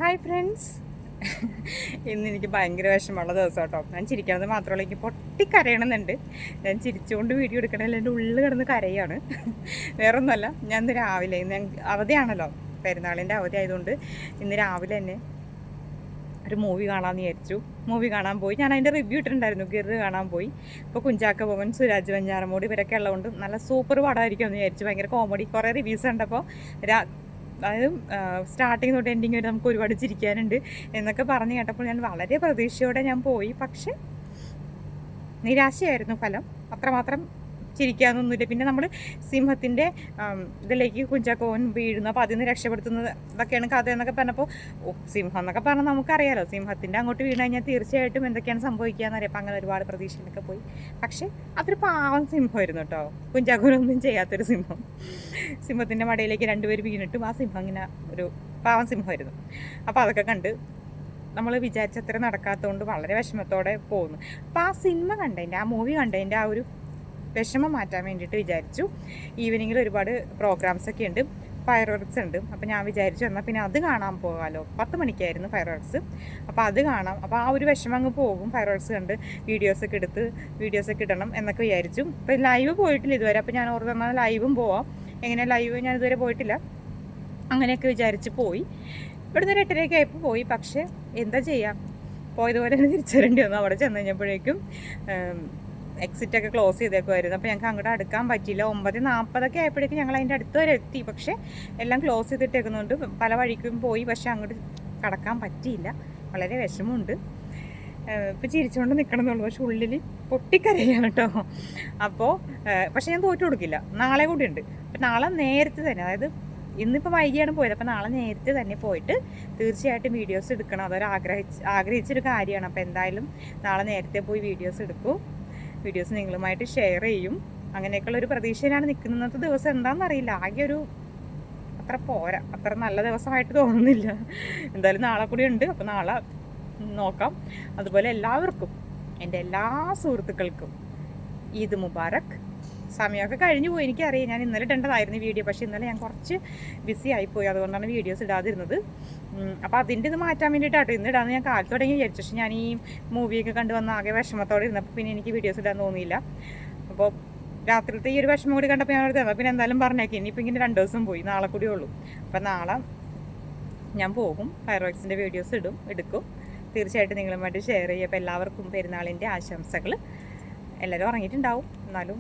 Hi friends, ഇന്ന് എനിക്ക് ഭയങ്കര വിഷമമുള്ള ദിവസം കേട്ടോ. ഞാൻ ചിരിക്കണത് മാത്രമല്ല, എനിക്ക് പൊട്ടിക്കരയണമെന്നുണ്ട്. ഞാൻ ചിരിച്ചുകൊണ്ട് വീഡിയോ എടുക്കണമല്ലോ, എൻ്റെ ഉള്ളിൽ കിടന്ന് കരയാണ്. വേറൊന്നുമല്ല, ഞാൻ ഇന്ന് രാവിലെ അവധിയാണല്ലോ, പെരുന്നാളിൻ്റെ അവധി ആയതുകൊണ്ട് ഇന്ന് രാവിലെ തന്നെ ഒരു മൂവി കാണാമെന്ന് വിചാരിച്ചു. മൂവി കാണാൻ പോയി. ഞാൻ അതിൻ്റെ റിവ്യൂ ഇട്ടിട്ടുണ്ടായിരുന്നു, ഗിറ് കാണാൻ പോയി. ഇപ്പോൾ കുഞ്ചാക്ക ബോബൻ, സുരാജ് വെഞ്ഞാറമൂട് ഇവരൊക്കെ ഉള്ളതുകൊണ്ട് നല്ല സൂപ്പർ പടമായിരിക്കും എന്ന് വിചാരിച്ചു. ഭയങ്കര കോമഡി, കുറേ റിവ്യൂസ് കണ്ടപ്പോൾ അതായത് സ്റ്റാർട്ടിങ് തൊട്ട് എൻഡിങ് വരെ നമുക്ക് ഒരുപാട് ചിരിക്കാനുണ്ട് എന്നൊക്കെ പറഞ്ഞ് കേട്ടപ്പോൾ ഞാൻ വളരെ പ്രതീക്ഷയോടെ ഞാൻ പോയി. പക്ഷെ നിരാശയായിരുന്നു ഫലം. അത്രമാത്രം ചിരിക്കാനൊന്നുമില്ല. പിന്നെ നമ്മൾ സിംഹത്തിൻ്റെ ഇതിലേക്ക് കുഞ്ചാക്കോവൻ വീഴുന്നു, അപ്പോൾ അതിൽ നിന്ന് രക്ഷപ്പെടുത്തുന്നത് ഇതൊക്കെയാണ് കഥ എന്നൊക്കെ പറഞ്ഞപ്പോൾ സിംഹം എന്നൊക്കെ പറഞ്ഞാൽ നമുക്കറിയാലോ, സിംഹത്തിൻ്റെ അങ്ങോട്ട് വീണ് കഴിഞ്ഞാൽ തീർച്ചയായിട്ടും എന്തൊക്കെയാണ് സംഭവിക്കുക എന്നറിയാം. അപ്പം അങ്ങനെ ഒരുപാട് പ്രതീക്ഷയിലൊക്കെ പോയി. പക്ഷേ അതൊരു പാവം സിംഹമായിരുന്നു കേട്ടോ, കുഞ്ചാക്കോനൊന്നും ചെയ്യാത്തൊരു സിംഹം. സിംഹത്തിൻ്റെ മടയിലേക്ക് രണ്ടുപേർ വീണിട്ടും ആ സിംഹം ഇങ്ങനെ ഒരു പാവം സിംഹമായിരുന്നു. അപ്പോൾ അതൊക്കെ കണ്ട് നമ്മൾ വിചാരിച്ചത്ര നടക്കാത്തതുകൊണ്ട് വളരെ വിഷമത്തോടെ പോകുന്നു. അപ്പോൾ ആ സിനിമ കണ്ടതിൻ്റെ, ആ മൂവി കണ്ടതിൻ്റെ ആ ഒരു വിഷമം മാറ്റാൻ വേണ്ടിയിട്ട് വിചാരിച്ചു. ഈവനിങ്ങിൽ ഒരുപാട് പ്രോഗ്രാംസൊക്കെ ഉണ്ട്, ഫയർ വർക്ക്സ് ഉണ്ട്. അപ്പോൾ ഞാൻ വിചാരിച്ചു എന്നാൽ പിന്നെ അത് കാണാൻ പോകാമല്ലോ. 10 മണിക്കായിരുന്നു ഫയർ വർക്ക്സ്. അപ്പോൾ അത് കാണാം. അപ്പോൾ ആ ഒരു വിഷമം അങ്ങ് പോകും. ഫയർ വർക്ക്സ് കണ്ട് വീഡിയോസൊക്കെ ഇടണം എന്നൊക്കെ വിചാരിച്ചു. ഇപ്പോൾ ലൈവ് പോയിട്ടില്ല ഇതുവരെ. അപ്പോൾ ഞാൻ ഓർത്ത് തന്നാൽ ലൈവും പോവാം. എങ്ങനെ ലൈവ് ഞാൻ ഇതുവരെ പോയിട്ടില്ല. അങ്ങനെയൊക്കെ വിചാരിച്ച് പോയി. ഇവിടുന്ന് ഒരു 8:30 ആയപ്പോൾ പോയി. പക്ഷേ എന്താ ചെയ്യാം, പോയതുപോലെ തന്നെ തിരിച്ചു വരേണ്ടി വന്നു. അവിടെ ചെന്ന് കഴിഞ്ഞപ്പോഴേക്കും എക്സിറ്റൊക്കെ ക്ലോസ് ചെയ്തേക്കുമായിരുന്നു. അപ്പോൾ ഞങ്ങൾക്ക് അങ്ങോട്ട് അടുക്കാൻ പറ്റിയില്ല. 9:40 ആയപ്പോഴേക്കും ഞങ്ങൾ അതിൻ്റെ അടുത്ത് വരെ എത്തി. പക്ഷേ എല്ലാം ക്ലോസ് ചെയ്തിട്ടേക്കുന്നുണ്ട്. പല വഴിക്കും പോയി, പക്ഷേ അങ്ങോട്ട് കടക്കാൻ പറ്റിയില്ല. വളരെ വിഷമമുണ്ട്. ഇപ്പോൾ ചിരിച്ചുകൊണ്ട് നിൽക്കണം എന്നുള്ളൂ, പക്ഷെ ഉള്ളിൽ പൊട്ടിക്കരയാണ് കേട്ടോ. അപ്പോൾ പക്ഷേ ഞാൻ തോറ്റു കൊടുക്കില്ല. നാളെ കൂടി ഉണ്ട്. അപ്പോൾ നാളെ നേരത്തെ തന്നെ, അതായത് ഇന്നിപ്പോൾ വൈകിയാണ് പോയത്. അപ്പോൾ നാളെ നേരത്തെ തന്നെ പോയിട്ട് തീർച്ചയായിട്ടും വീഡിയോസ് എടുക്കണം. അതൊരു ആഗ്രഹിച്ചൊരു കാര്യമാണ്. അപ്പോൾ എന്തായാലും നാളെ നേരത്തെ പോയി വീഡിയോസ് എടുക്കും. വീഡിയോസ് നിങ്ങളുമായിട്ട് ഷെയർ ചെയ്യും. അങ്ങനെയൊക്കെയുള്ളൊരു പ്രതീക്ഷയിലാണ് നിൽക്കുന്നത്. ഇന്നത്തെ ദിവസം എന്താണെന്നറിയില്ല, ആകെ ഒരു അത്ര പോരാ, അത്ര നല്ല ദിവസമായിട്ട് തോന്നുന്നില്ല. എന്തായാലും നാളെ കൂടി ഉണ്ട്. അപ്പോൾ നാളെ നോക്കാം. അതുപോലെ എല്ലാവർക്കും, എൻ്റെ എല്ലാ സുഹൃത്തുക്കൾക്കും ഈദ് മുബാറക്. സമയമൊക്കെ കഴിഞ്ഞു പോയി, എനിക്കറിയാം. ഞാൻ ഇന്നലെ ഇടേണ്ടതായിരുന്നു വീഡിയോ, പക്ഷേ ഇന്നലെ ഞാൻ കുറച്ച് ബിസി ആയിപ്പോയി. അതുകൊണ്ടാണ് വീഡിയോസ് ഇടാതിരുന്നത്. അപ്പോൾ അതിൻ്റെ ഇത് മാറ്റാൻ വേണ്ടിയിട്ടാട്ടോ ഇന്ന് ഇടാമെന്ന് ഞാൻ കാലത്ത് തുടങ്ങി വിചാരിച്ചു. പക്ഷേ ഞാൻ ഈ മൂവിയൊക്കെ കണ്ടു വന്ന് ആകെ വിഷമത്തോടെ ഇരുന്നപ്പോൾ പിന്നെ എനിക്ക് വീഡിയോസ് ഇടാൻ തോന്നിയില്ല. അപ്പോൾ രാത്രിയിലത്തെ ഈ ഒരു വിഷമം കൂടി കണ്ടപ്പോൾ ഞാൻ തന്നത്. പിന്നെ എന്തായാലും പറഞ്ഞേക്കാം, ഇനിയിപ്പോൾ ഇങ്ങനെ 2 ദിവസം പോയി, നാളെ കൂടി ഉള്ളൂ. അപ്പോൾ നാളെ ഞാൻ പോകും, ഫയർ വർക്ക്സിൻ്റെ വീഡിയോസ് എടുക്കും. തീർച്ചയായിട്ടും നിങ്ങളുമായിട്ട് ഷെയർ ചെയ്യും. അപ്പോൾ എല്ലാവർക്കും പെരുന്നാളിൻ്റെ ആശംസകൾ. എല്ലാവരും ഉറങ്ങിയിട്ടുണ്ടാവും, എന്നാലും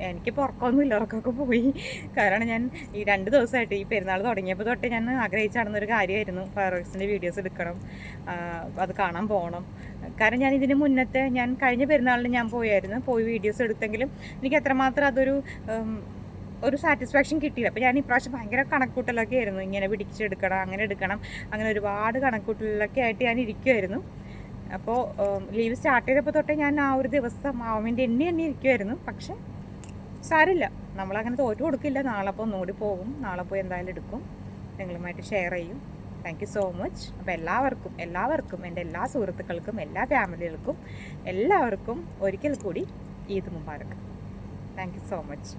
എനിക്കിപ്പോൾ ഉറക്കമൊന്നുമില്ല, ഉറക്കമൊക്കെ പോയി. കാരണം ഞാൻ ഈ 2 ദിവസമായിട്ട്, ഈ പെരുന്നാൾ തുടങ്ങിയപ്പോൾ തൊട്ട് ഞാൻ ആഗ്രഹിച്ച് നടന്നൊരു കാര്യമായിരുന്നു, ഫയർ വർക്ക്സിൻ്റെ വീഡിയോസ് എടുക്കണം, അത് കാണാൻ പോകണം. കാരണം ഞാൻ ഇതിന് മുന്നത്തെ, ഞാൻ കഴിഞ്ഞ പെരുന്നാളിന് ഞാൻ പോയി വീഡിയോസ് എടുത്തെങ്കിലും എനിക്ക് എത്രമാത്രം ഒരു സാറ്റിസ്ഫാക്ഷൻ കിട്ടിയില്ല. അപ്പോൾ ഞാൻ ഇപ്രാവശ്യം ഭയങ്കര കണക്കൂട്ടലൊക്കെ ആയിരുന്നു. ഇങ്ങനെ പിടിച്ചെടുക്കണം, അങ്ങനെ എടുക്കണം, അങ്ങനെ ഒരുപാട് കണക്കൂട്ടലൊക്കെ ആയിട്ട് ഞാൻ ഇരിക്കുമായിരുന്നു. അപ്പോൾ ലീവ് സ്റ്റാർട്ട് ചെയ്തപ്പോൾ തൊട്ടേ ഞാൻ ആ ഒരു ദിവസം ആവാൻ വേണ്ടി എണ്ണി ഇരിക്കുമായിരുന്നു. പക്ഷേ സാരില്ല, നമ്മളങ്ങനെ തോറ്റു കൊടുക്കില്ല. നാളെ അപ്പോൾ ഒന്നുകൂടി പോകും. നാളെ പോയി എന്തായാലും എടുക്കും, നിങ്ങളുമായിട്ട് ഷെയർ ചെയ്യും. Thank you so much. അപ്പോൾ എല്ലാവർക്കും എൻ്റെ എല്ലാ സുഹൃത്തുക്കൾക്കും, എല്ലാ ഫാമിലികൾക്കും, എല്ലാവർക്കും ഒരിക്കൽ കൂടി Eid Mubarak. Thank you so much.